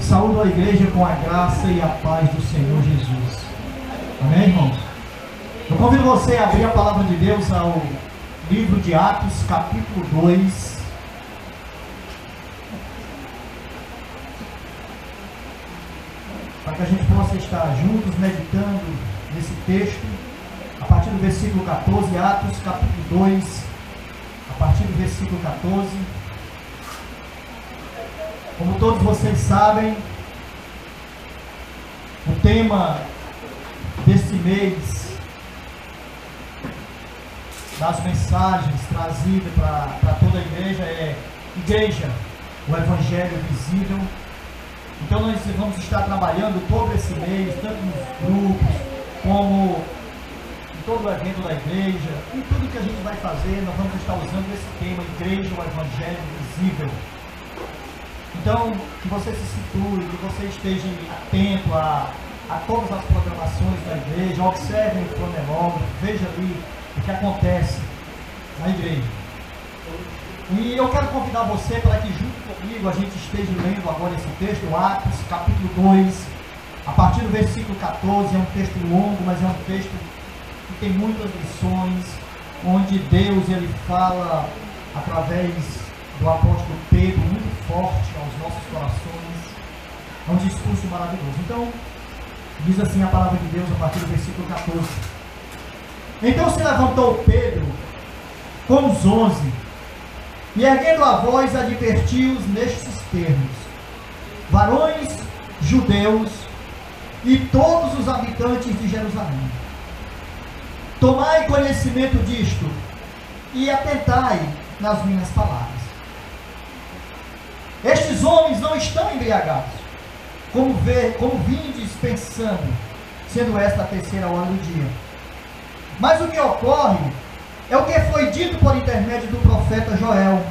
Saúdo a igreja com a graça e a paz do Senhor Jesus. Amém, irmãos? Eu convido você a abrir a palavra de Deus ao livro de Atos, capítulo 2. Para que a gente possa estar juntos meditando nesse texto, a partir do versículo 14, Atos, capítulo 2, a partir do versículo 14. Como todos vocês sabem, o tema desse mês, das mensagens trazidas para toda a igreja, é Igreja, o Evangelho Visível. Então nós vamos estar trabalhando todo esse mês, tanto nos grupos, como em todo o evento da igreja, em tudo que a gente vai fazer, nós vamos estar usando esse tema, Igreja, o Evangelho Visível. Então, que você se situe, que você esteja atento a todas as programações da igreja, observe o cronômetro, veja ali o que acontece na igreja. E eu quero convidar você para que junto comigo a gente esteja lendo agora esse texto, Atos, capítulo 2, a partir do versículo 14, é um texto longo, mas é um texto que tem muitas lições, onde Deus ele fala através do apóstolo Pedro, muito forte aos nossos corações. É um discurso maravilhoso. Então, diz assim a palavra de Deus a partir do versículo 14. Então se levantou Pedro com os 11, e erguendo a voz advertiu-os nestes termos: varões judeus e todos os habitantes de Jerusalém, tomai conhecimento disto e atentai nas minhas palavras. Estes homens não estão embriagados, como vindes pensando, sendo esta a terceira hora do dia. Mas o que ocorre é o que foi dito por intermédio do profeta Joel: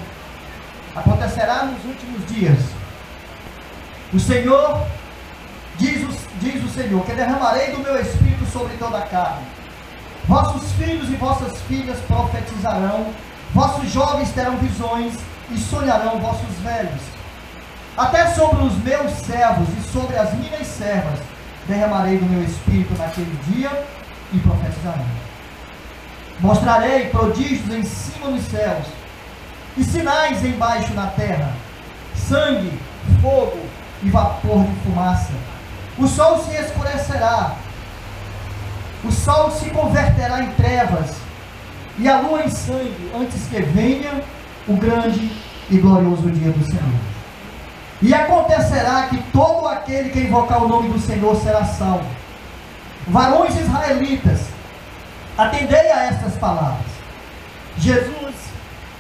acontecerá nos últimos dias. O Senhor, diz o Senhor, que derramarei do meu espírito sobre toda a carne. Vossos filhos e vossas filhas profetizarão, vossos jovens terão visões e sonharão vossos velhos. Até sobre os meus servos e sobre as minhas servas derramarei do meu espírito naquele dia e profetizarão. Mostrarei prodígios em cima nos céus e sinais embaixo na terra: sangue, fogo e vapor de fumaça. O sol se escurecerá, o sol se converterá em trevas e a lua em sangue, antes que venha o grande e glorioso dia do Senhor. E acontecerá que todo aquele que invocar o nome do Senhor será salvo. Varões israelitas, atendei a estas palavras. Jesus,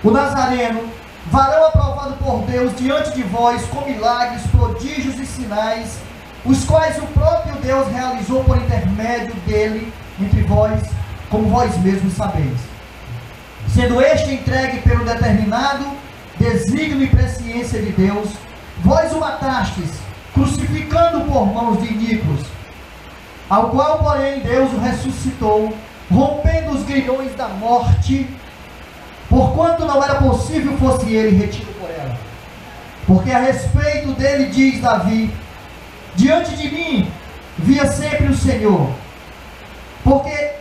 o Nazareno, varão aprovado por Deus diante de vós com milagres, prodígios e sinais, os quais o próprio Deus realizou por intermédio dele entre vós, como vós mesmos sabeis. Sendo este entregue pelo determinado desígnio e presciência de Deus, vós o matastes, crucificando por mãos de iníquos, ao qual, porém, Deus o ressuscitou, rompendo os grilhões da morte, porquanto não era possível fosse ele retido por ela. Porque a respeito dele diz Davi: diante de mim via sempre o Senhor, porque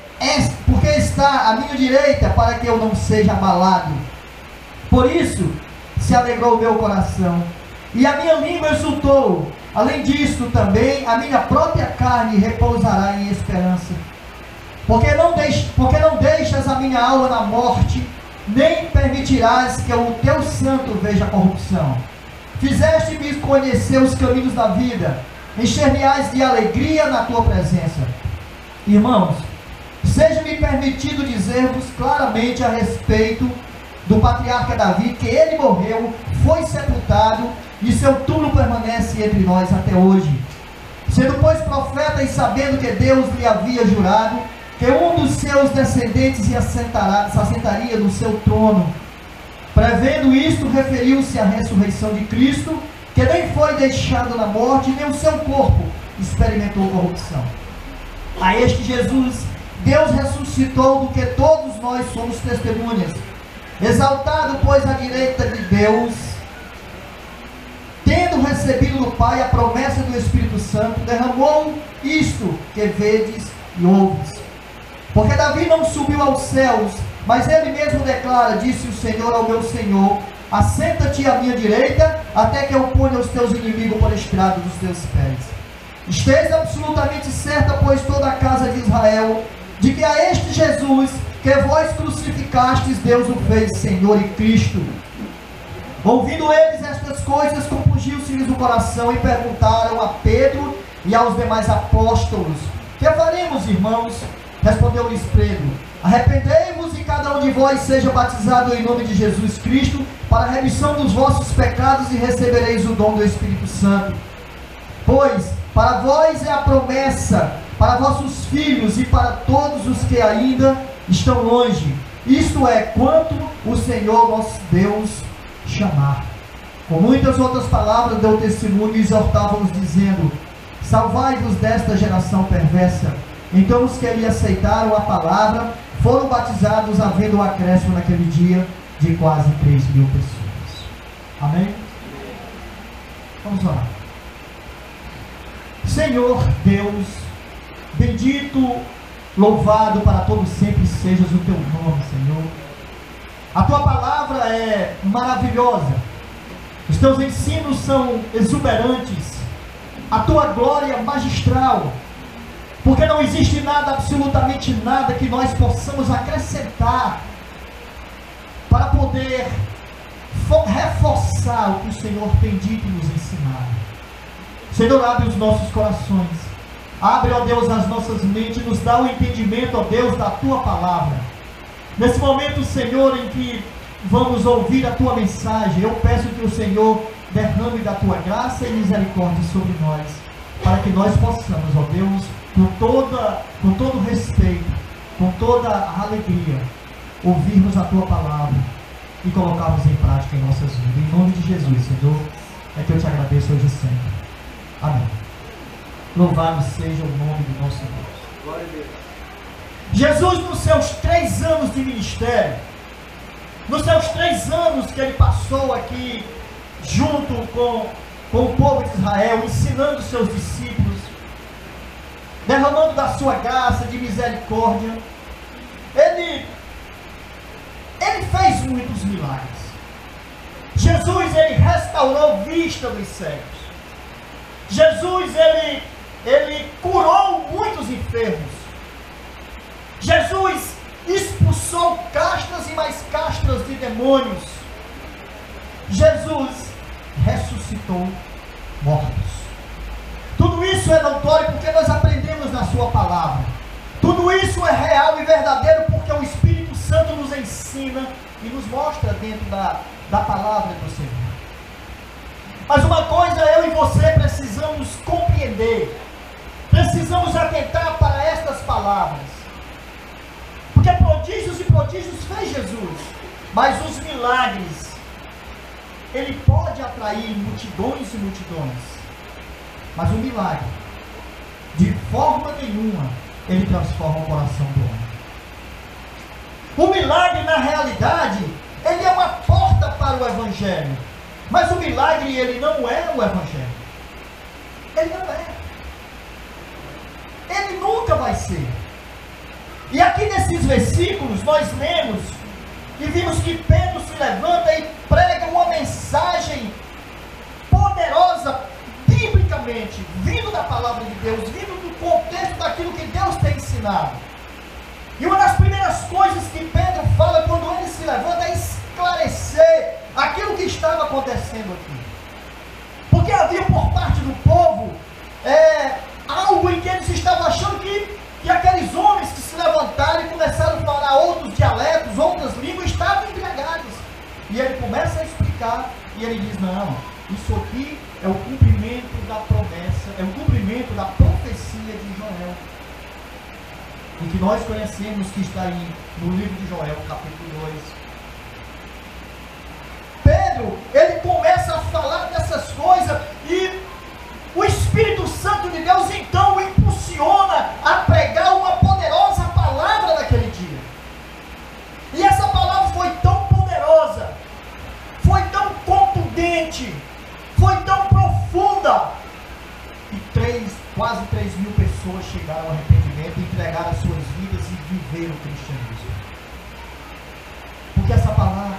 está à minha direita, para que eu não seja abalado. Por isso se alegrou o meu coração, e a minha língua exultou. Além disto também a minha própria carne repousará em esperança. Porque não deixas a minha alma na morte, nem permitirás que o teu santo veja a corrupção. Fizeste-me conhecer os caminhos da vida, encher-me-ás de alegria na tua presença. Irmãos, seja-me permitido dizer-vos claramente a respeito do patriarca Davi, que ele morreu, foi sepultado, e seu túmulo permanece entre nós até hoje. Sendo, pois, profeta, e sabendo que Deus lhe havia jurado que um dos seus descendentes se assentaria no seu trono, prevendo isto, referiu-se à ressurreição de Cristo, que nem foi deixado na morte, nem o seu corpo experimentou corrupção. A este Jesus Deus ressuscitou, do que todos nós somos testemunhas. Exaltado, pois, à direita de Deus, tendo recebido do Pai a promessa do Espírito Santo, derramou isto que vedes e ouves. Porque Davi não subiu aos céus, mas ele mesmo declara, disse o Senhor ao meu Senhor, assenta-te à minha direita, até que eu ponha os teus inimigos por estrado dos teus pés. Esteja absolutamente certa, pois toda a casa de Israel, de que a este Jesus, que vós crucificastes, Deus o fez Senhor e Cristo. Ouvindo eles estas coisas, compungiu-se-lhes o coração e perguntaram a Pedro e aos demais apóstolos: que faremos, irmãos? Respondeu-lhes Pedro: arrependei-vos e cada um de vós seja batizado em nome de Jesus Cristo para a remissão dos vossos pecados e recebereis o dom do Espírito Santo. Pois para vós é a promessa, para vossos filhos e para todos os que ainda estão longe, isto é, quanto o Senhor nosso Deus chamar. Com muitas outras palavras deu testemunho e exortava-os dizendo: salvai-vos desta geração perversa. Então os que lhe aceitaram a palavra foram batizados, havendo um acréscimo naquele dia de quase 3.000 pessoas. Amém? Vamos lá. Senhor Deus, bendito, louvado para todos sempre sejas o teu nome, Senhor. A tua palavra é maravilhosa, os teus ensinos são exuberantes, a tua glória é magistral, porque não existe nada, absolutamente nada, que nós possamos acrescentar para poder reforçar o que o Senhor tem dito e nos ensinado. Senhor, abre os nossos corações, abre, ó Deus, as nossas mentes, nos dá o entendimento, ó Deus, da tua palavra. Nesse momento, Senhor, em que vamos ouvir a tua mensagem, eu peço que o Senhor derrame da tua graça e misericórdia sobre nós, para que nós possamos, ó Deus, com todo respeito, com toda a alegria, ouvirmos a tua palavra e colocarmos em prática em nossas vidas. Em nome de Jesus, Senhor, é que eu te agradeço hoje e sempre. Amém. Louvado seja o nome do nosso Deus. Glória a Deus. Jesus, nos seus 3 anos de ministério, nos seus 3 anos que ele passou aqui, junto com o povo de Israel, ensinando seus discípulos, derramando da sua graça, de misericórdia, ele fez muitos milagres. Jesus, ele restaurou vista dos cegos. Jesus, ele curou muitos enfermos. Jesus expulsou castas e mais castas de demônios. Jesus ressuscitou mortos. Tudo isso é notório porque nós aprendemos na sua palavra. Tudo isso é real e verdadeiro porque o Espírito Santo nos ensina e nos mostra dentro da palavra do Senhor. Mas uma coisa eu e você precisamos compreender, precisamos atentar para estas palavras, porque prodígios e prodígios fez Jesus, mas os milagres, ele pode atrair multidões e multidões, mas o milagre, de forma nenhuma, ele transforma o coração do homem. O milagre, na realidade, ele é uma porta para o Evangelho, mas o milagre, ele não é o Evangelho. Ele não é. Ele nunca vai ser. E aqui nesses versículos, nós lemos e vimos que Pedro se levanta e prega uma mensagem poderosa, biblicamente, vindo da palavra de Deus, vindo do contexto daquilo que Deus tem ensinado. E uma das primeiras coisas que Pedro fala quando ele se levanta é esclarecer aquilo que estava acontecendo aqui. Porque havia por parte do povo algo em que eles estavam achando que aqueles homens que se levantaram e começaram a falar outros dialetos, outras línguas, estavam embriagados. E ele começa a explicar e ele diz: não, isso aqui é o cumprimento da promessa, é o cumprimento da profecia de Joel, e que nós conhecemos, que está aí no livro de Joel, capítulo 2. Pedro, ele começa a falar dessas coisas e o Espírito Santo de Deus então o impulsiona a pregar uma poderosa palavra naquele dia. E essa palavra foi tão poderosa, foi tão contundente, foi tão profunda, quase 3.000 pessoas chegaram ao arrependimento, entregaram as suas vidas e viveram o cristianismo. Porque essa palavra,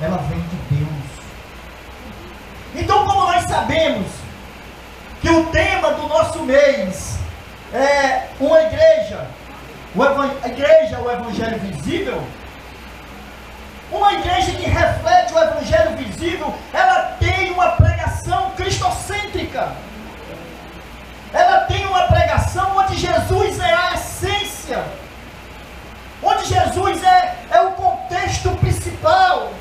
ela vem de Deus. Então, como nós sabemos que o tema do nosso mês é uma igreja, a igreja é o evangelho visível, uma igreja que reflete o evangelho visível, ela tem uma pregação cristocêntrica. Ela tem uma pregação onde Jesus é a essência, onde Jesus é o contexto principal,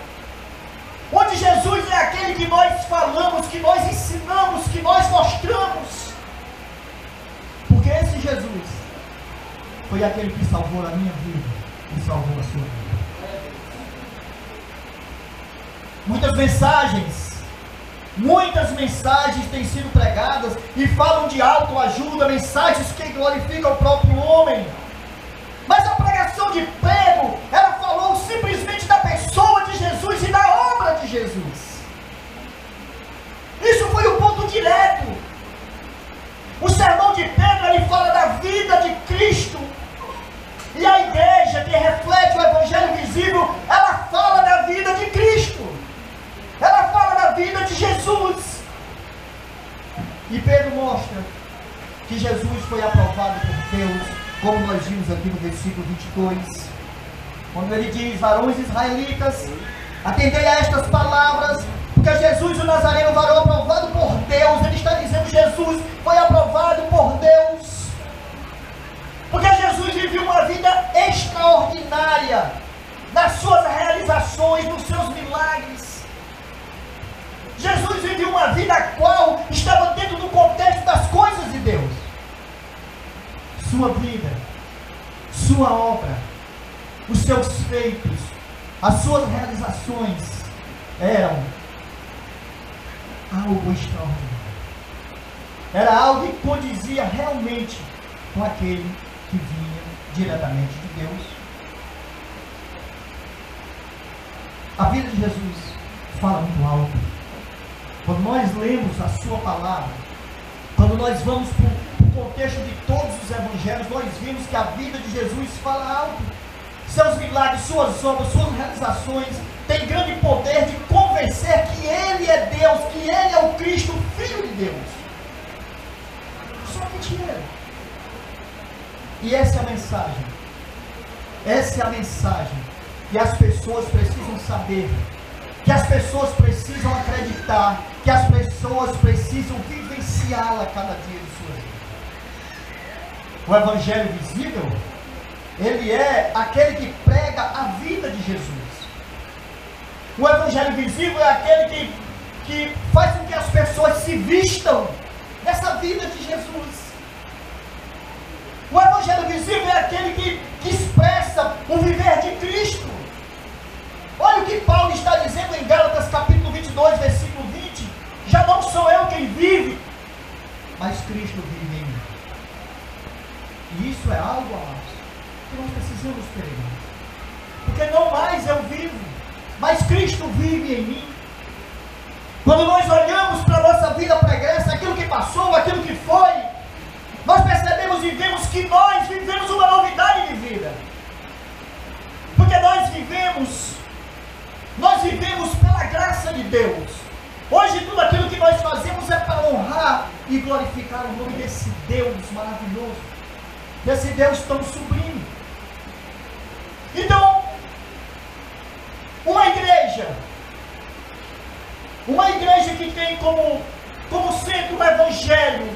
onde Jesus é aquele que nós falamos, que nós ensinamos, que nós mostramos. Porque esse Jesus foi aquele que salvou a minha vida e salvou a sua vida. Muitas mensagens têm sido pregadas e falam de autoajuda, mensagens que glorificam o próprio homem. Mas a pregação de Pedro, ela falou simplesmente da pessoa de Jesus e da obra de Jesus. Isso foi o ponto direto. O sermão de Pedro, ele fala da vida de Cristo. E a igreja que reflete o evangelho visível, ela fala da vida de Cristo. Ela fala da vida de Jesus. E Pedro mostra que Jesus foi aprovado por Deus, como nós vimos aqui no versículo 22, quando ele diz: varões israelitas, atendei a estas palavras, porque Jesus o Nazareno, varão aprovado por Deus. Ele está dizendo: Jesus foi aprovado por Deus, porque Jesus viveu uma vida extraordinária, nas suas realizações, nos seus milagres. Jesus viveu uma vida a qual estava dentro do contexto das coisas de Deus. Sua vida, sua obra, os seus feitos, as suas realizações eram algo extraordinário. Era algo que condizia realmente com aquele que vinha diretamente de Deus. A vida de Jesus fala muito alto. Quando nós lemos a sua palavra, quando nós vamos para o contexto de todos os evangelhos, nós vimos que a vida de Jesus fala alto. Seus milagres, suas obras, suas realizações têm grande poder de convencer que Ele é Deus, que Ele é o Cristo, o Filho de Deus. Somente Ele. E essa é a mensagem. Essa é a mensagem que as pessoas precisam saber, que as pessoas precisam acreditar, que as pessoas precisam vivenciá-la cada dia de sua vida. O evangelho visível, ele é aquele que prega a vida de Jesus. O evangelho visível é aquele que faz com que as pessoas se vistam nessa vida de Jesus. O evangelho visível é aquele que expressa o viver de Cristo. Olha o que Paulo está dizendo em Gálatas capítulo 22, versículo 20. Já não sou eu quem vive, mas Cristo vive em mim. E isso é algo, amados, que nós precisamos pegar. Porque não mais eu vivo, mas Cristo vive em mim. Quando nós olhamos para a nossa vida pregressa, aquilo que passou, aquilo que foi, nós percebemos e vemos que nós vivemos uma novidade de vida. Porque nós vivemos pela graça de Deus. Hoje tudo aquilo que nós fazemos é para honrar e glorificar o nome desse Deus maravilhoso, desse Deus tão sublime. Então, uma igreja que tem como centro o Evangelho,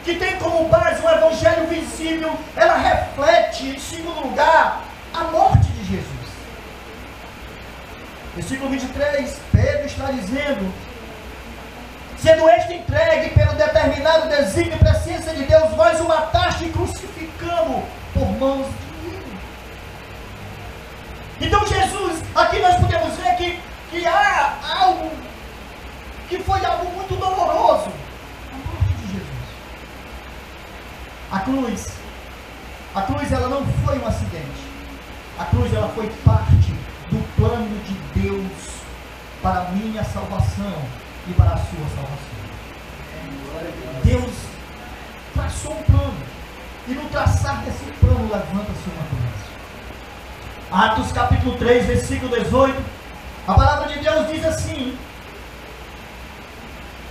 que tem como base o Evangelho visível, ela reflete, em segundo lugar, a morte de Jesus. Versículo 23, Pedro está dizendo: sendo este entregue pelo determinado desígnio e presciência de Deus, vós o mataste crucificando por mãos de mim. Então Jesus, aqui nós podemos ver que há algo que foi algo muito doloroso, a morte de Jesus. A cruz ela não foi um acidente. A cruz ela foi parte do plano de Deus para a minha salvação e para a sua salvação. Deus traçou um plano, e no traçar desse plano levanta-se uma promessa. Atos capítulo 3, versículo 18, a palavra de Deus diz assim: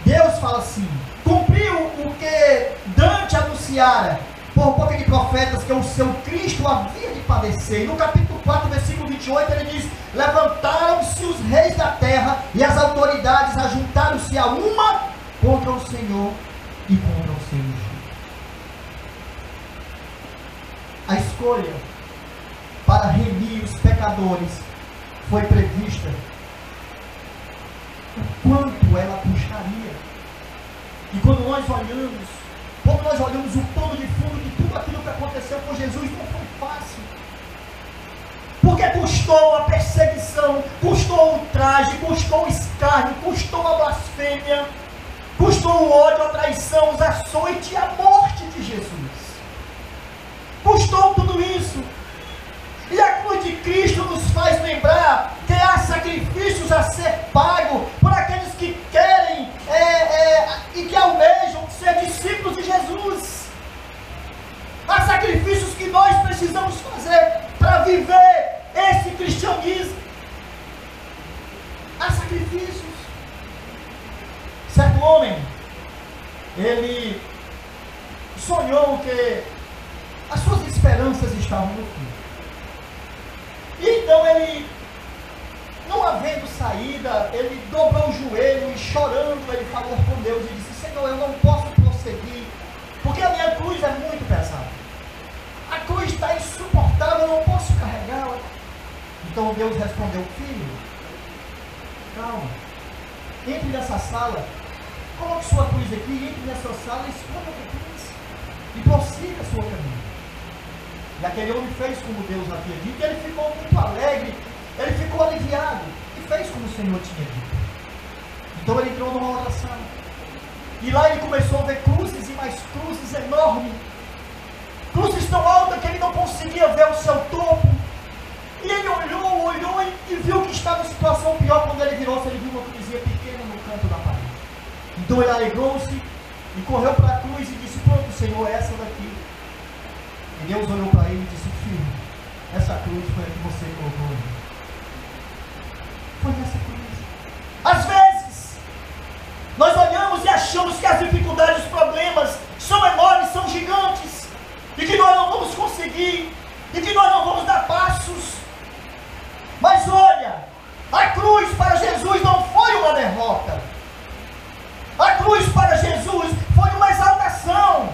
Deus fala assim: cumpriu o que Dante anunciara por boca de profetas, que o seu Cristo havia de padecer. E no capítulo 4, versículo 28, ele diz: levantaram-se os reis da terra e as autoridades ajuntaram-se a uma contra o Senhor e contra o seu ungido. A escolha para remir os pecadores foi prevista. O quanto ela custaria. E quando nós olhamos o pano de fundo de tudo aquilo que aconteceu com Jesus, não foi fácil. Porque custou a perseguição, custou o ultraje, custou o escárnio, custou a blasfêmia, custou o ódio, a traição, os açoites e a morte de Jesus. Custou tudo isso. E a cruz de Cristo nos faz lembrar que há sacrifícios a ser pagos por aqueles que querem e que almejam ser discípulos de Jesus. Há sacrifícios que nós precisamos fazer para viver esse cristianismo. Há sacrifícios. Certo homem, ele sonhou que as suas esperanças estavam no fim. E então ele, não havendo saída, ele dobrou o joelho e chorando, ele falou com Deus e disse: Senhor, eu não posso prosseguir, porque a minha cruz é muito pesada. A cruz está insuportável, eu não posso carregá-la. Então Deus respondeu: filho, calma, entre nessa sala, coloque sua cruz aqui, entre nessa sala, esconda a cruz e prossiga a sua caminho. E aquele homem fez como Deus havia dito, e ele ficou muito alegre, ele ficou aliviado, e fez como o Senhor tinha dito. Então ele entrou numa oração, e lá ele começou a ver cruzes e mais cruzes enormes, cruzes tão altas que ele não conseguia ver o seu topo, e ele olhou e viu que estava em situação pior. Quando ele virou-se, ele viu uma cruzinha pequena no canto da parede. Então ele alegrou-se e correu para a cruz e disse: pronto, Senhor, é essa daqui. E Deus olhou para ele e disse: filho, essa cruz foi a que você colocou ali. Foi essa cruz. Às vezes, nós olhamos e achamos que as dificuldades, os problemas são enormes, são gigantes, e que nós não vamos conseguir, e que nós não vamos dar passos. Mas olha, a cruz para Jesus não foi uma derrota. A cruz para Jesus foi uma exaltação.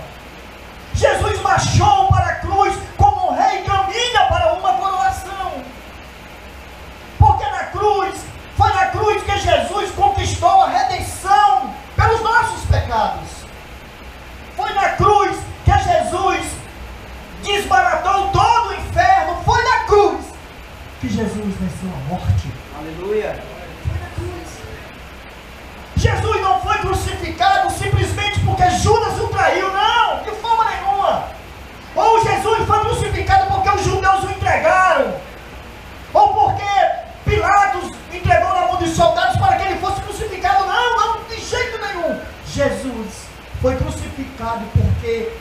Jesus marchou para a cruz como um rei caminha para uma coroação. Porque foi na cruz que Jesus conquistou a redenção pelos nossos pecados. Foi na cruz que Jesus desbaratou todo o inferno. Foi na cruz que Jesus venceu a morte. Aleluia. Foi na cruz. Jesus não foi crucificado simplesmente porque Judas o traiu, não, de forma nenhuma. Ou Jesus foi crucificado porque os judeus o entregaram, ou porque Pilatos entregou na mão dos soldados para que ele fosse crucificado. Não, de jeito nenhum. Jesus foi crucificado porque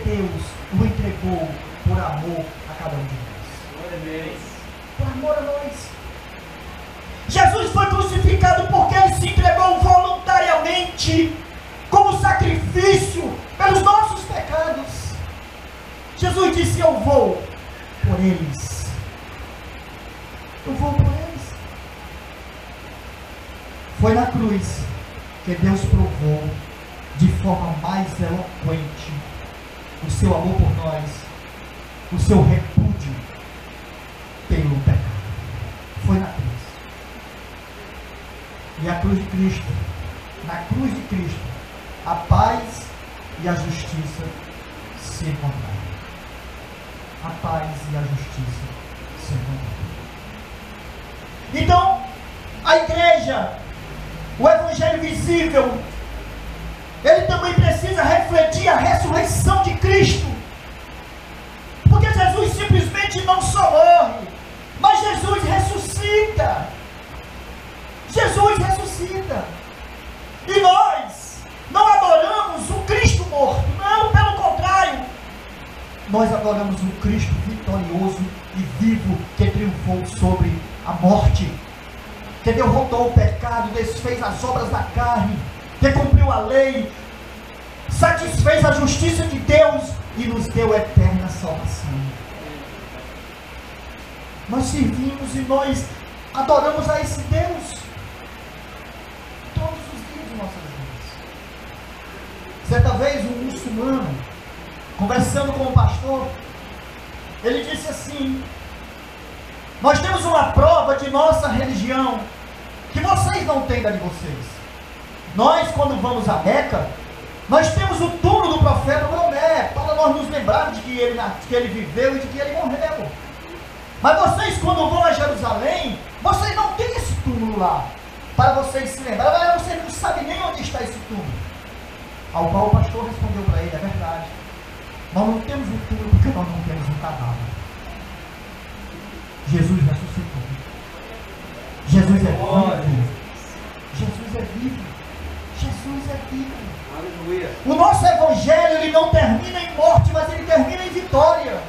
Deus o entregou por amor a cada um de nós. Por amor a nós. Jesus foi crucificado porque ele se entregou voluntariamente como sacrifício pelos nossos pecados. Jesus disse: eu vou por eles. Eu vou por eles. Foi na cruz que Deus provou de forma mais eloquente o seu amor por nós, o seu repúdio pelo pecado. Foi na cruz. E a cruz de Cristo, na cruz de Cristo, a paz e a justiça se encontraram. A paz e a justiça se encontraram. Então, a igreja, o evangelho visível, ele também precisa refletir a ressurreição de Cristo. Porque Jesus simplesmente não só morre, mas Jesus ressuscita. Jesus ressuscita. E nós não adoramos o Cristo morto, não, pelo contrário. Nós adoramos o Cristo vitorioso e vivo, que triunfou sobre a morte, que derrotou o pecado, desfez as obras da carne, que cumpriu a lei, satisfez a justiça de Deus e nos deu eterna salvação. Nós servimos e nós adoramos a esse Deus todos os dias de nossas vidas. Certa vez um muçulmano, conversando com um pastor, ele disse assim: nós temos uma prova de nossa religião que vocês não têm da de vocês. Nós, quando vamos a Meca, nós temos o túmulo do profeta Maomé, para nós nos lembrarmos de que ele viveu e de que ele morreu. Mas vocês, quando vão a Jerusalém, vocês não têm esse túmulo lá, para vocês se lembrarem. Mas vocês não sabem nem onde está esse túmulo. Ao qual o pastor respondeu para ele: é verdade, nós não temos um túmulo porque nós não temos um cadáver. Jesus ressuscitou. Jesus é vivo. Jesus é vivo. Jesus é vivo. Aleluia. O nosso evangelho, ele não termina em morte, mas ele termina em vitória.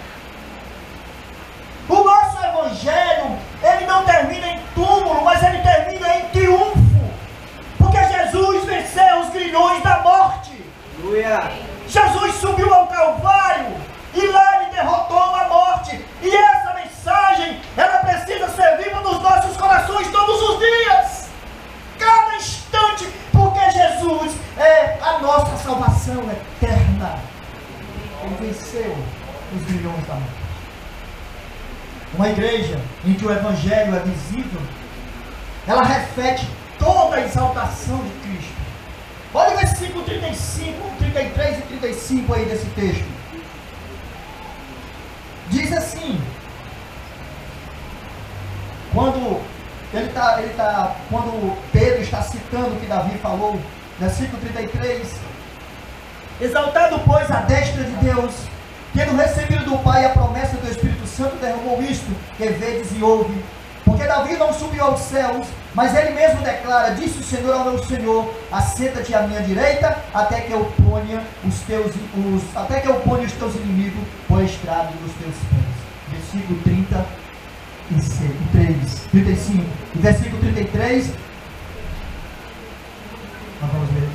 O nosso evangelho, ele não termina em túmulo, mas ele termina em triunfo. Porque Jesus venceu os grilhões da morte. Aleluia. Jesus subiu ao Calvário e lá ele derrotou a morte. E essa mensagem, ela precisa ser viva nos nossos corações todos os dias, cada instante, porque Jesus é a nossa salvação eterna. Ele venceu os grilhões da morte. Uma igreja em que o evangelho é visível, ela reflete toda a exaltação de Cristo. Olha o versículo 35, 33 e 35 aí desse texto. Diz assim: quando quando Pedro está citando o que Davi falou, versículo 33: exaltado, pois, a destra de Deus, tendo recebido do Pai a promessa do Espírito Santo, derramou isto que vedes e ouve. Porque Davi não subiu aos céus, mas ele mesmo declara: disse o Senhor ao meu Senhor, assenta-te à minha direita, até que eu ponha os teus inimigos por estrado dos teus pés. Versículo 35 e versículo 33. Nós vamos ler.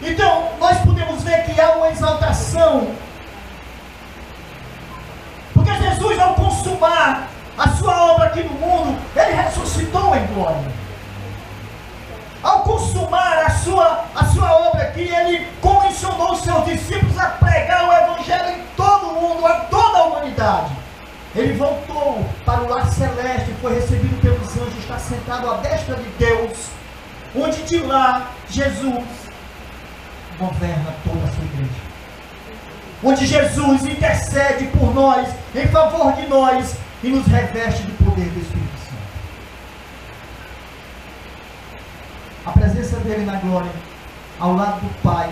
Então, nós podemos ver que há uma exaltação, porque Jesus, ao consumar a sua obra aqui no mundo, ele ressuscitou em glória. Ao consumar a sua obra aqui, ele comissionou os seus discípulos a pregar o evangelho em todo o mundo, a toda a humanidade. Ele voltou para o lar celeste, foi recebido pelos anjos, está sentado à destra de Deus, onde de lá Jesus governa toda a sua igreja, onde Jesus intercede por nós, em favor de nós, e nos reveste do poder do Espírito Santo. A presença dele na glória, ao lado do Pai,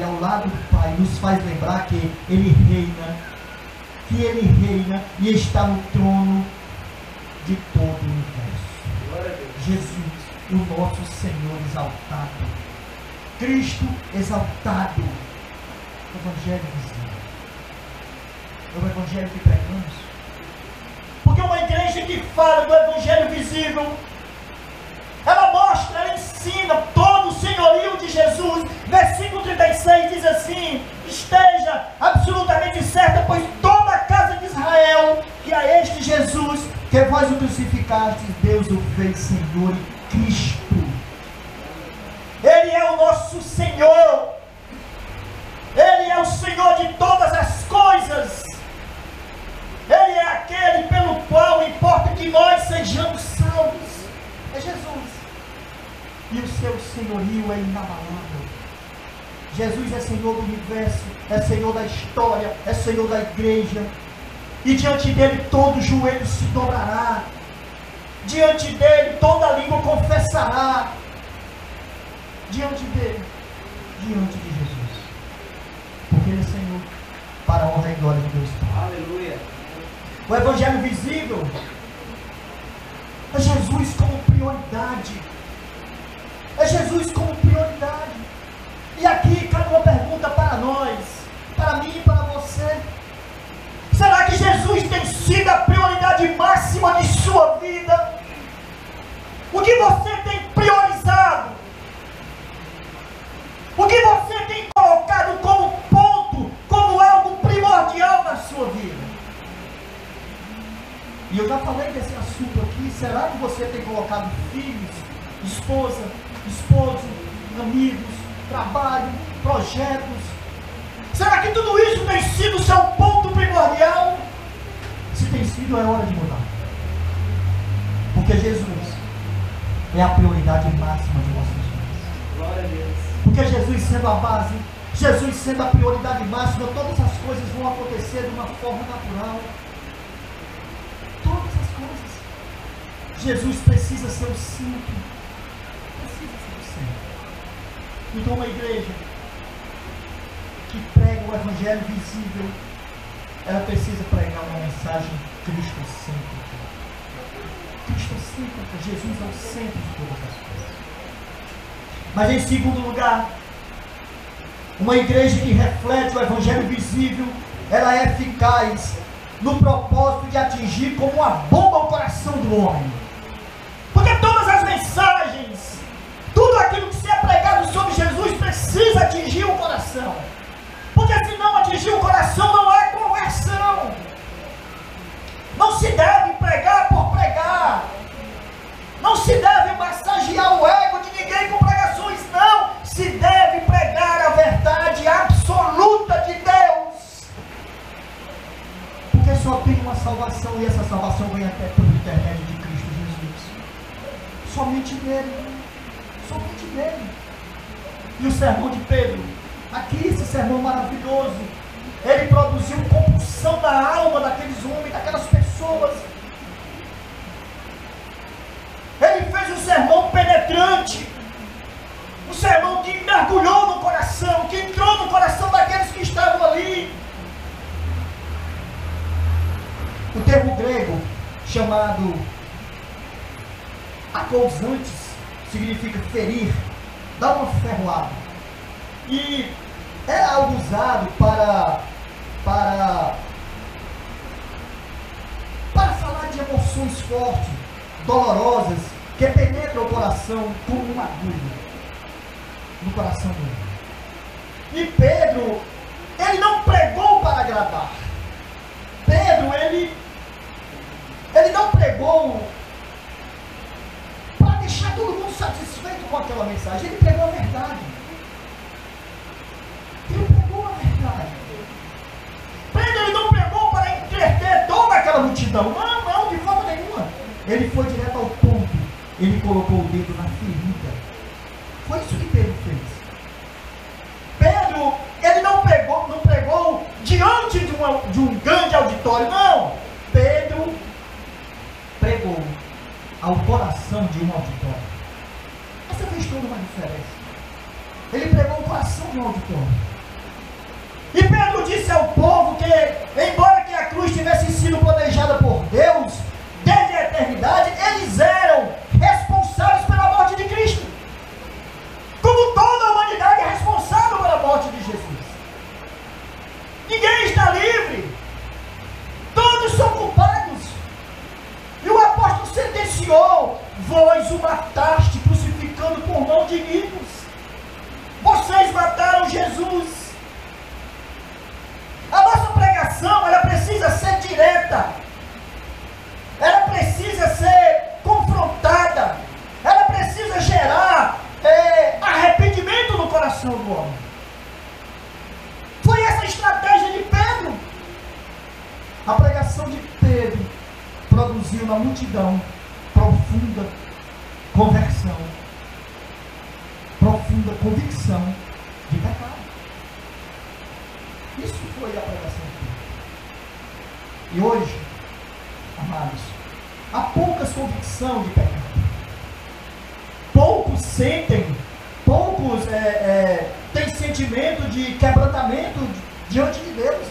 nos faz lembrar que ele reina e está no trono de todo o universo. Jesus, o nosso Senhor exaltado, Cristo exaltado, o evangelho visível, é o evangelho que pregamos. Porque uma igreja que fala do evangelho visível, ela mostra, ela ensina todo o senhorio de Jesus. Versículo 36 diz assim: esteja absolutamente certa, pois toda a casa de Israel, que a este Jesus, que vós o crucificastes, Deus o fez Senhor e Cristo. Ele é o nosso Senhor, ele é o Senhor de todas as coisas. Ele é aquele pelo qual importa que nós sejamos salvos. É Jesus. E o seu senhorio é inabalável. Jesus é Senhor do universo, é Senhor da história, é Senhor da igreja. E diante dele todo joelho se dobrará. Diante dele toda língua confessará. Diante dele, diante de Jesus. Porque ele é Senhor, para a honra e glória de Deus Pai. Aleluia. O evangelho visível é Jesus como prioridade. É Jesus filhos, esposa, esposo, amigos, trabalho, projetos. Será que tudo isso tem sido o seu ponto primordial? Se tem sido, é hora de mudar. Porque Jesus é a prioridade máxima de nossas vidas. Glória a Deus. Porque Jesus sendo a base, Jesus sendo a prioridade máxima, todas as coisas vão acontecer de uma forma natural. Todas as coisas. Jesus precisa ser o centro. Precisa ser o centro. Então uma igreja que prega o evangelho visível, ela precisa pregar uma mensagem cristocêntrica. Cristocêntrica, Jesus é o centro de todas as coisas. Mas em segundo lugar, uma igreja que reflete o evangelho visível, ela é eficaz no propósito de atingir como uma bomba o coração do homem. Porque todas as mensagens, tudo aquilo que se é pregado sobre Jesus precisa atingir o coração. Porque se não atingir o coração, não há conversão. Não se deve pregar por pregar. Não se deve massagear o ego de ninguém com pregações, não. Se deve pregar a verdade absoluta de Deus. Porque só tem uma salvação, e essa salvação vem até por intermédio de Cristo Jesus. Somente nele. Somente nele. E o sermão de Pedro, aqui esse sermão maravilhoso, ele produziu compulsão na alma daqueles homens, daquelas pessoas. Ele fez um sermão penetrante, um sermão que mergulhou no coração, que entrou no coração daqueles que estavam ali. O termo grego chamado acousantes significa ferir, dar uma ferroada. E é algo usado para falar de emoções fortes, dolorosas, que penetram o coração como uma agulha no coração dele. E Pedro, ele não pregou para agradar. Pedro, ele não pregou para deixar todo mundo satisfeito com aquela mensagem. Ele pregou a verdade. Ele pregou a verdade. Pedro, ele não pregou para entreter toda aquela multidão. Não, de forma nenhuma. Ele foi direto ao ponto. Ele colocou o dedo na ferida. Foi isso que Pedro fez. Pedro, ele não pregou diante de um grande auditório. Não. Pedro pregou ao coração de um auditório. Essa fez toda uma diferença. Ele pregou o coração de um auditório. E Pedro disse ao povo que, embora que a cruz tivesse sido planejada por Deus, desde a eternidade, eles eram responsáveis pela morte de Cristo. Como toda a humanidade é responsável pela morte de Jesus. Ninguém está livre. Todos são culpados. E o apóstolo sentenciou: vós o mataste, crucificando por mão de inimigos. Vocês mataram Jesus. A nossa pregação, ela precisa ser direta. Ela precisa ser confrontada. Ela precisa gerar arrependimento no coração do homem. Foi essa a estratégia de Pedro. A pregação de Pedro produziu na multidão profunda conversão, profunda convicção de pecado. Isso foi a pregação de Pedro. E hoje, amados, há poucas convicções de pecado. Poucos sentem, poucos têm sentimento de quebrantamento diante de Deus.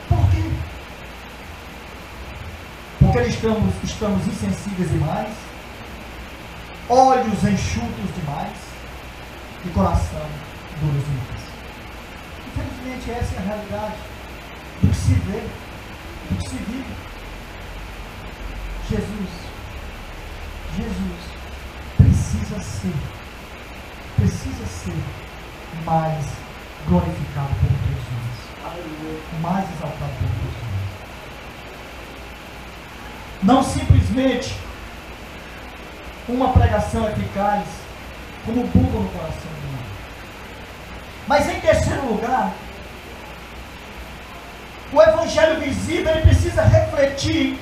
Por quê? Porque estamos insensíveis demais, olhos enxutos demais e coração duros demais. Infelizmente, essa é a realidade do que se vê, do que se vive. Jesus precisa ser mais glorificado por todos nós, mais exaltado por todos nós. Não simplesmente uma pregação eficaz como búfalo no coração do homem. Mas em terceiro lugar, o evangelho visível ele precisa refletir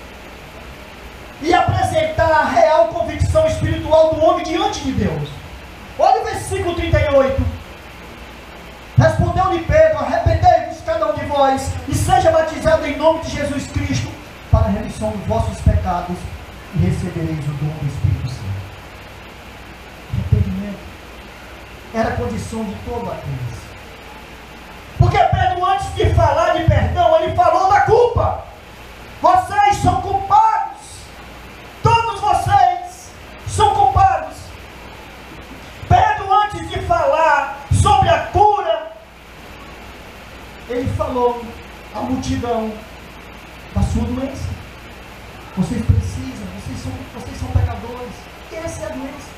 e apresentar a real convicção espiritual do homem diante de Deus. Olha o versículo 38. Respondeu-lhe Pedro: arrependei-vos cada um de vós e seja batizado em nome de Jesus Cristo para a remissão dos vossos pecados e recebereis o dom do Espírito Santo. Arrependimento era a condição de todo aqueles. Porque Pedro, antes de falar de perdão, ele falou da culpa. Vocês são culpados. Todos vocês são culpados. Pedro, antes de falar sobre a cura, ele falou à multidão da sua doença. Vocês precisam, vocês são pecadores. E essa é a doença.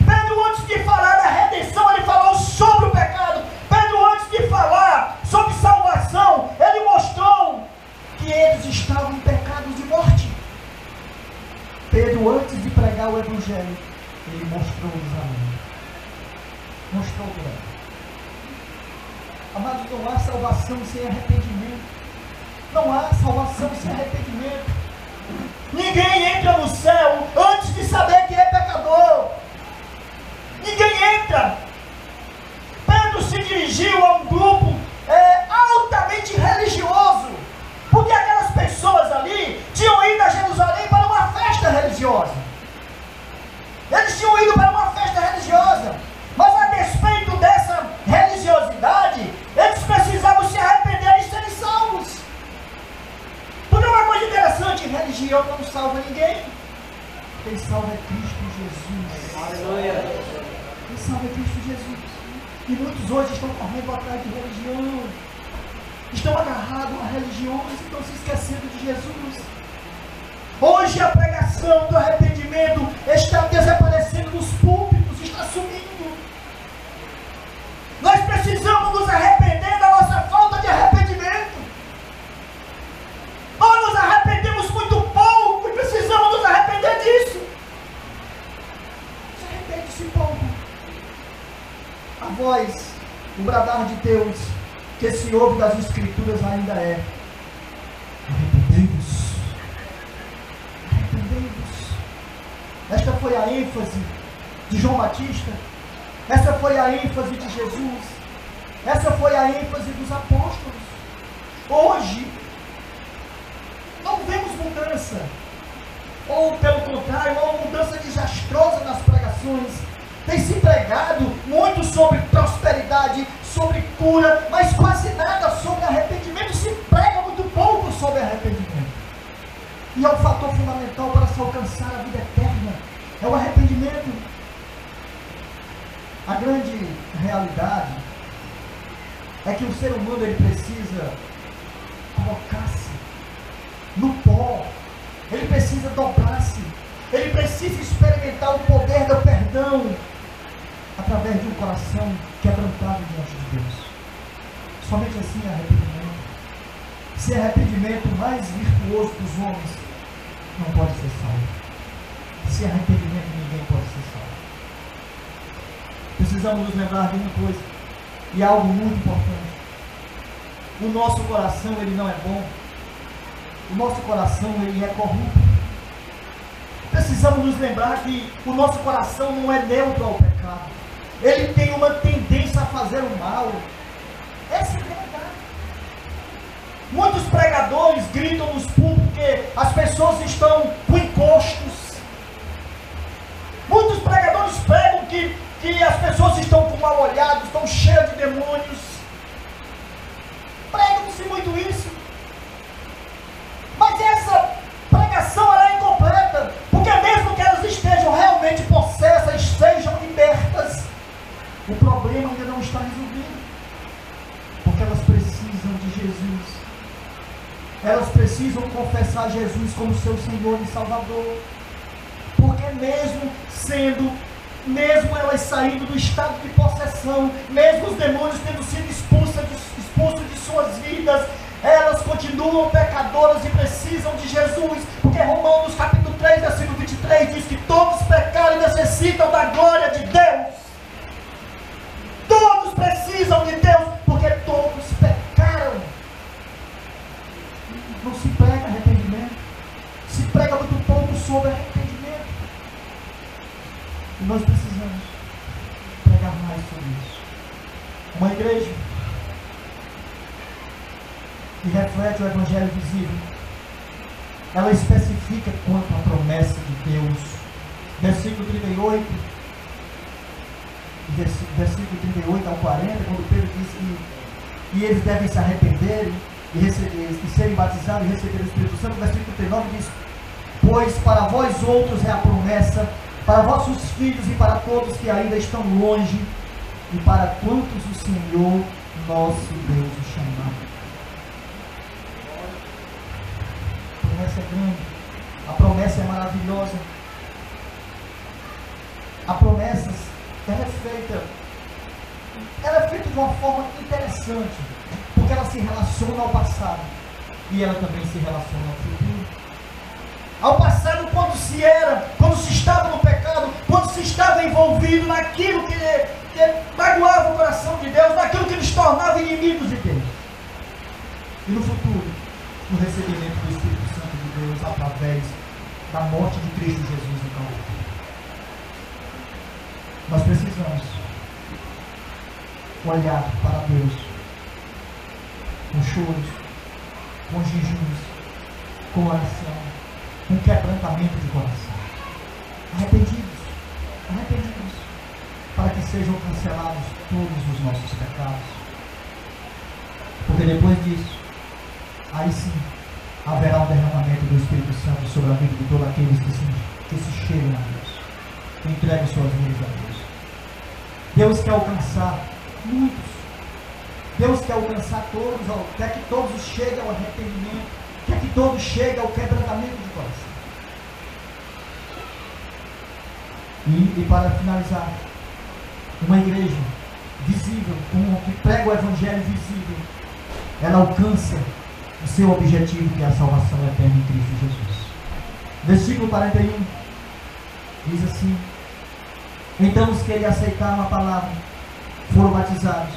Pedro, antes de falar da redenção, ele falou sobre o pecado. Pedro, antes de falar sobre salvação, ele mostrou que eles estavam em pecados de morte. Pedro, antes de pregar o evangelho, ele mostrou o desânimo. Mostrou o drama. Amados, não há salvação sem arrependimento. Não há salvação sem arrependimento. Ninguém entra no céu antes de saber que é pecador. Ninguém entra. Pedro se dirigiu a um grupo altamente religioso, porque aquelas pessoas ali tinham ido a Jerusalém para uma festa religiosa. Eles tinham ido para uma festa religiosa, mas a despeito dessa religiosidade, eles precisavam se arrepender e serem salvos. Porque uma coisa interessante, religião não salva ninguém. Quem salva é Cristo Jesus. Aleluia. Quem salva é Cristo Jesus. E muitos hoje estão correndo atrás de religião, estão agarrados a religiões e estão se esquecendo de Jesus. Hoje a pregação do arrependimento está desaparecendo dos púlpitos, está sumindo. Nós precisamos nos arrepender da nossa falta de arrependimento. Nós nos arrependemos muito pouco e precisamos nos arrepender disso. Se arrepende-se pouco. A voz, o bradar de Deus que se ouve das Escrituras ainda é: arrependei-vos, arrependei-vos. Esta foi a ênfase de João Batista, essa foi a ênfase de Jesus, essa foi a ênfase dos apóstolos. Hoje não vemos mudança, ou pelo contrário, uma mudança desastrosa nas pregações. Tem se pregado muito sobre prosperidade, sobre cura, mas quase nada sobre arrependimento. Se prega muito pouco sobre arrependimento. E é um fator fundamental para se alcançar a vida eterna. É o arrependimento. A grande realidade é que o ser humano ele precisa colocar-se no pó. Ele precisa dobrar-se. Ele precisa experimentar o poder do perdão através de um coração quebrantado diante de Deus. Somente assim é arrependimento. Se é arrependimento mais virtuoso dos homens, não pode ser salvo. Se é arrependimento, ninguém pode ser salvo. Precisamos nos lembrar de uma coisa, e algo muito importante. O nosso coração, ele não é bom. O nosso coração, ele é corrupto. Precisamos nos lembrar que o nosso coração não é neutro ao pecado. Ele tem uma tendência a fazer o mal. Essa é a verdade. Muitos pregadores gritam nos púlpitos que as pessoas estão com encostos. Muitos pregadores pregam que as pessoas estão com mal olhados, estão cheias de demônios. Pregam-se muito isso. Mas essa pregação ela é incompleta, porque mesmo que elas estejam realmente possessas, sejam libertas, o problema ainda não está resolvido, porque elas precisam de Jesus. Elas precisam confessar Jesus como seu Senhor e Salvador, porque mesmo elas saindo do estado de possessão, mesmo os demônios tendo sido expulsos de suas vidas, elas continuam pecadoras e precisam de Jesus, porque Romanos capítulo 3, versículo 23 3 diz que todos pecaram e necessitam da glória de Deus. Todos precisam de Deus, porque todos pecaram. Não se prega arrependimento, se prega muito pouco sobre arrependimento. E nós precisamos pregar mais sobre isso. Uma igreja que reflete o Evangelho visível, ela especifica quanto à promessa de Deus. Versículo 38, versículo 38 ao 40, quando Pedro diz que eles devem se arrepender e serem batizados e receber o Espírito Santo. Versículo 39 diz: pois para vós outros é a promessa, para vossos filhos e para todos que ainda estão longe, e para quantos o Senhor nosso Deus o chamar. A promessa é grande, a promessa é maravilhosa. A promessa ela é feita de uma forma interessante, porque ela se relaciona ao passado e ela também se relaciona ao futuro. Ao passado, quando se estava no pecado, quando se estava envolvido naquilo que magoava o coração de Deus, naquilo que nos tornava inimigos de Deus. E no futuro, no recebimento do Espírito Santo de Deus através da morte de Cristo Jesus no Calvário. Nós precisamos olhar para Deus com choros, com jejuns, com oração, com quebrantamento de coração, arrependidos, para que sejam cancelados todos os nossos pecados, porque depois disso, aí sim, haverá um derramamento do Espírito Santo sobre a vida de todos aqueles que se chegam a Deus, que entregam suas vidas a Deus. Deus quer alcançar muitos, Deus quer alcançar todos, quer que todos cheguem ao arrependimento, quer que todos cheguem ao quebrantamento de coração. E para finalizar, uma igreja visível, que prega o Evangelho visível, ela alcança o seu objetivo, que é a salvação eterna em Cristo Jesus. Versículo 41 diz assim: então os que ele aceitaram a palavra foram batizados,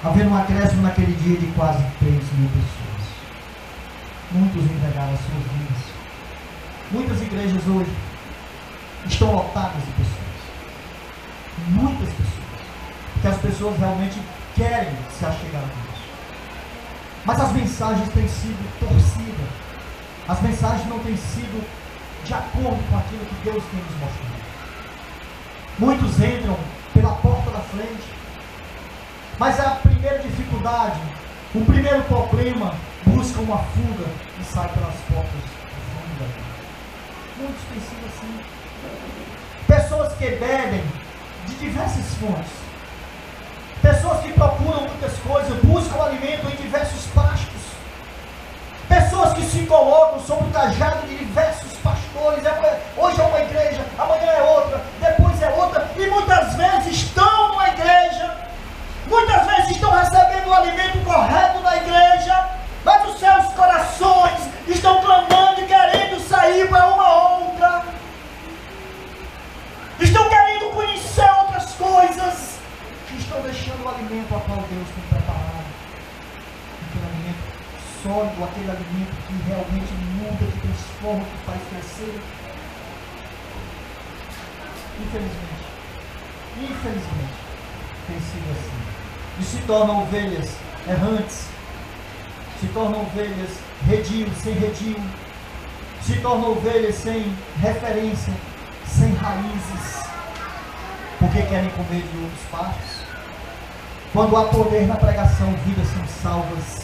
havendo um acréscimo naquele dia de quase 3.000 pessoas. Muitos entregaram as suas vidas. Muitas igrejas hoje estão lotadas de pessoas, muitas pessoas, porque as pessoas realmente querem se achegar a Deus, mas as mensagens têm sido torcidas, as mensagens não têm sido de acordo com aquilo que Deus tem nos mostrado. Muitos entram pela porta da frente, mas a primeira dificuldade, o primeiro problema, buscam uma fuga e saem pelas portas fundas. Muitos têm sido assim. Pessoas que bebem de diversas fontes, pessoas que procuram muitas coisas, buscam alimento em diversos pastos, pessoas que se colocam sob o cajado de diversos pastores. Hoje é uma igreja, amanhã é outra, depois é outra, e muitas vezes estão na igreja, muitas vezes estão recebendo o alimento correto na igreja, mas os seus corações estão clamando e querendo sair para uma outra, estão querendo conhecer outras coisas, e estão deixando o alimento a qual Deus tem preparado, aquele alimento sólido, aquele alimento que realmente muda, que transforma, que faz crescer. Infelizmente, tem sido assim. E se tornam ovelhas errantes, se tornam ovelhas redil, sem redil, se tornam ovelhas sem referência, sem raízes, porque querem comer de outros pastos. Quando há poder na pregação, vidas são salvas.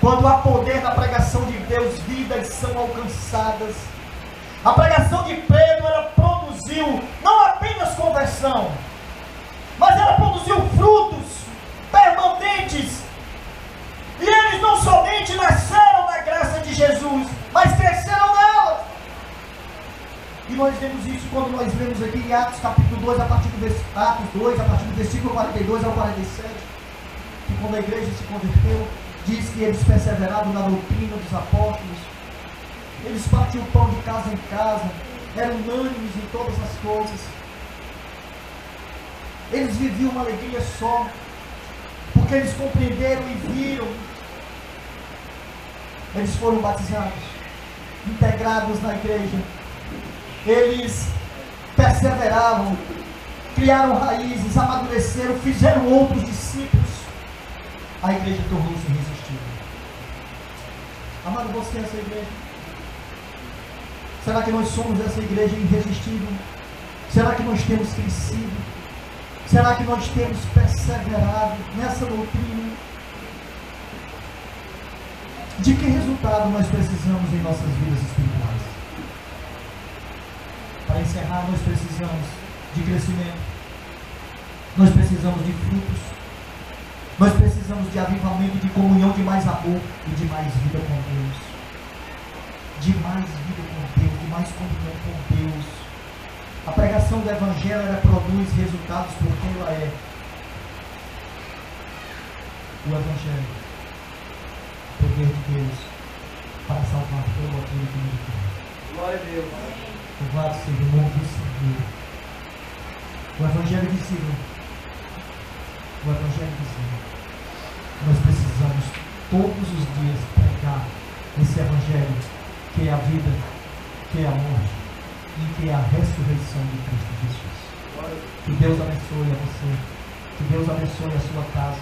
Quando há poder na pregação de Deus, vidas são alcançadas. A pregação de Pedro, ela produziu não apenas conversão, mas ela produziu frutos permanentes. E eles não somente nasceram na graça de Jesus, mas cresceram nela. E nós vemos isso quando nós lemos aqui em Atos capítulo 2, a partir do versículo 42 ao 47, que quando a igreja se converteu, diz que eles perseveraram na doutrina dos apóstolos, eles partiam o pão de casa em casa, eram unânimes em todas as coisas. Eles viviam uma alegria só, porque eles compreenderam e viram. Eles foram batizados, integrados na igreja. Eles perseveravam, criaram raízes, amadureceram, fizeram outros discípulos. A igreja tornou-se irresistível. Amado, você é essa igreja? Será que nós somos essa igreja irresistível? Será que nós temos crescido? Será que nós temos perseverado nessa doutrina? De que resultado nós precisamos em nossas vidas espirituais? Para encerrar, nós precisamos de crescimento. Nós precisamos de frutos. Nós precisamos de avivamento, de comunhão, de mais amor e de mais vida com Deus. De mais vida com Deus, de mais comunhão com Deus. A pregação do Evangelho, ela produz resultados porque ela é o Evangelho, o poder de Deus para salvar todo aquele que me crê. Glória a Deus. Louvado seja o nome do Senhor. O Evangelho visível. O Evangelho visível. Nós precisamos todos os dias pregar esse Evangelho, que é a vida, que é a morte e que é a ressurreição de Cristo Jesus. Que Deus abençoe a você, que Deus abençoe a sua casa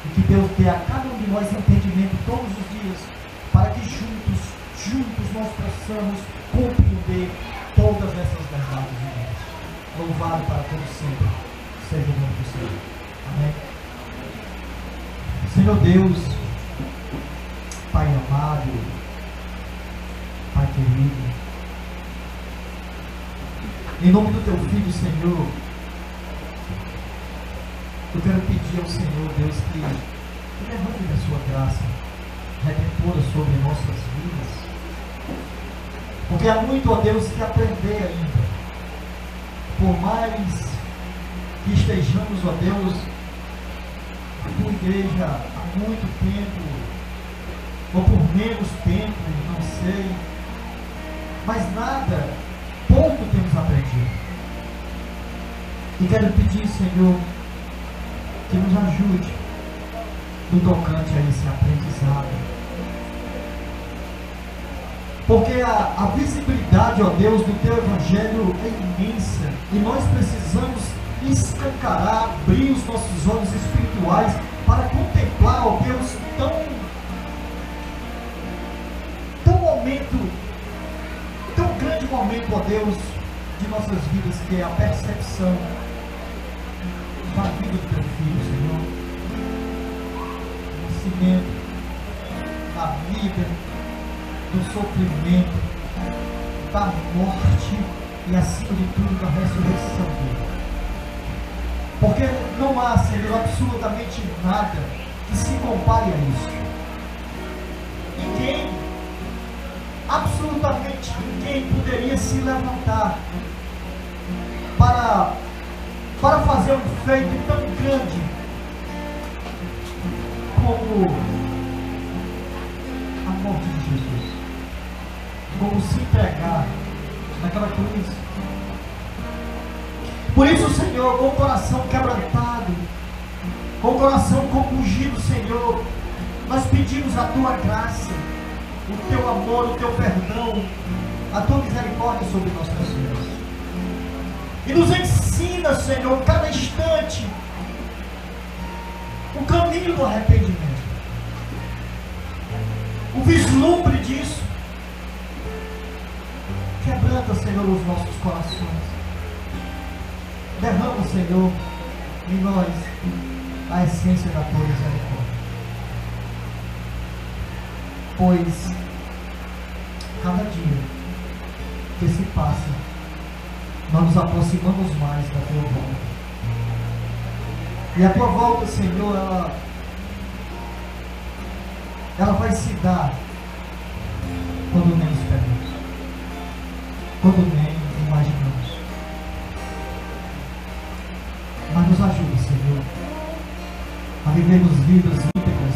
e que Deus dê a cada um de nós entendimento todos os dias, para que juntos nós possamos compreender todas essas verdades de Deus. Louvado para todos sempre seja o nome do Senhor. Amém. Senhor Deus, Pai amado, Pai querido, em nome do Teu Filho, Senhor, eu quero pedir ao Senhor, Deus, que derrame a Sua graça redentora sobre nossas vidas, porque há muito, ó Deus, que aprender ainda. Por mais que estejamos, ó Deus, a Tua igreja há muito tempo, ou por menos tempo, não sei, mas nada, pouco temos aprendido. E quero pedir, Senhor, que nos ajude no tocante a esse aprendizado. Porque a visibilidade, ó Deus, do Teu Evangelho é imensa, e nós precisamos escancarar, abrir os nossos olhos espirituais para contemplar, ó Deus, tão grande momento, ó Deus, de nossas vidas, que é a percepção da vida do Teu Filho, Senhor, o nascimento, da vida, do sofrimento, da morte e, acima de tudo, da ressurreição dele. Porque não há, Senhor, absolutamente nada que se compare a isso. Ninguém, absolutamente ninguém, poderia se levantar para fazer um feito tão grande como a morte de Jesus, como se entregar naquela cruz. Por isso, Senhor, com o coração quebrantado, com o coração compungido, Senhor, nós pedimos a Tua graça, o Teu amor, o Teu perdão, a Tua misericórdia sobre nossas vidas. E nos ensina, Senhor, cada instante, o caminho do arrependimento, o vislumbre disso. Quebranta, Senhor, os nossos corações. Derrama, Senhor, em nós a essência da Tua misericórdia. Pois cada dia que se passa, nós nos aproximamos mais da Tua volta. E a Tua volta, Senhor, ela vai se dar quando nem esperamos, quando nem imaginamos. Mas nos ajude, Senhor, a vivermos vidas íntegras,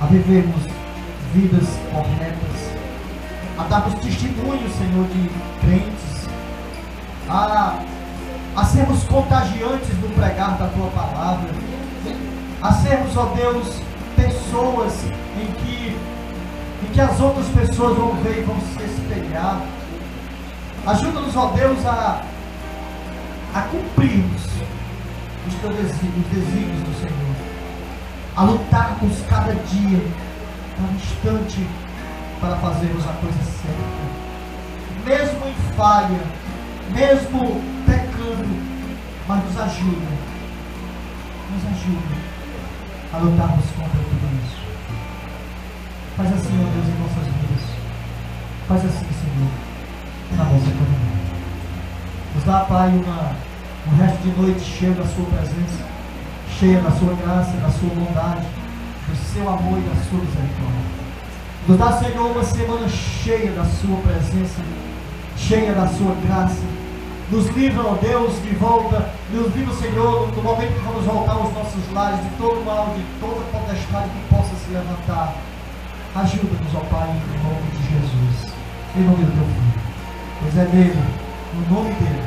a vivermos vidas corretas, a darmos testemunhos, Senhor, de crentes, a sermos contagiantes no pregar da Tua palavra, a sermos, ó Deus, pessoas em que as outras pessoas vão ver e vão se espelhar. Ajuda-nos, ó Deus, a cumprirmos os Teus desígnios do Senhor, a lutarmos cada dia, cada instante, para fazermos a coisa certa, mesmo em falha, mesmo pecando, mas nos ajuda a lutarmos contra tudo isso. Faz assim, ó Deus, em nossas vidas. Faz assim, Senhor, na nossa caminhada. Nos dá, Pai, um resto de noite cheio da Sua presença, cheia da Sua graça, da Sua bondade, do Seu amor e da Sua misericórdia. Nos dá, Senhor, uma semana cheia da Sua presença, cheia da Sua graça. Nos livra, ó Deus, de volta. Nos livra, Senhor, no momento que vamos voltar aos nossos lares, de todo mal, de toda potestade que possa se levantar. Ajuda-nos, ó Pai, em nome de Jesus, em nome do Teu Filho. Pois é nele, no nome dele,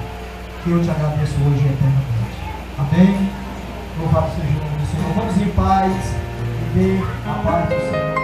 que eu te agradeço hoje e eternamente. Amém? Louvado seja o nome do Senhor. Vamos em paz, viver a paz do Senhor.